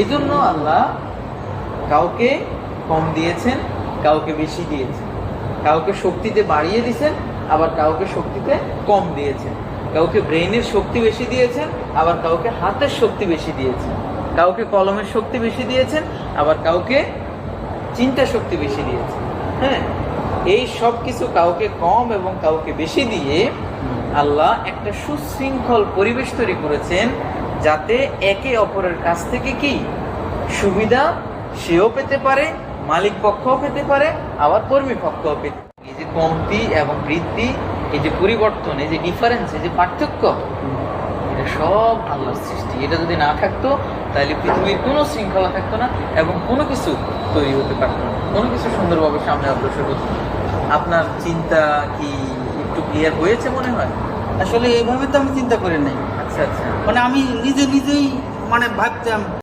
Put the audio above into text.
এই জন্য আল্লাহ কাউকে কম দিয়েছেন, কাউকে বেশি দিয়েছেন, কাউকে শক্তিতে বাড়িয়ে দিয়েছেন, আবার কাউকে শক্তিতে কম দিয়েছেন, কাউকে ব্রেইনের শক্তি বেশি দিয়েছেন, আবার কাউকে হাতের শক্তি বেশি দিয়েছেন, কাউকে কলমের শক্তি বেশি দিয়েছেন, আবার কাউকে চিন্তা শক্তি বেশি দিয়েছেন। হ্যাঁ, এই সব কিছু কাউকে কম এবং কাউকে বেশি দিয়ে আল্লাহ একটা সুশৃঙ্খল পরিবেশ তৈরি করেছেন, যাতে একে অপরের কাছ থেকে কি সুবিধা সেও পেতে পারে, মালিক পক্ষও পেতে পারে, আবার কর্মী পক্ষও পেতে পারে। এই যে কমতি এবং বৃদ্ধি, এই যে পরিবর্তন, এই যে ডিফারেন্স, এই যে পার্থক্য, এটা সব আল্লাহর সৃষ্টি। এটা যদি না থাকতো তাহলে পৃথিবীর কোনো শৃঙ্খলা থাকতো না এবং কোনো কিছু তৈরি হতে পারতো না, কোনো কিছু সুন্দরভাবে সামনে অগ্রসর হতো না। আপনার চিন্তা কি একটু ক্লিয়ার হয়েছে মনে হয়? আসলে এইভাবে তো আমি চিন্তা করি নাই। আচ্ছা আচ্ছা। মানে আমি নিজেই মানে ভাবতাম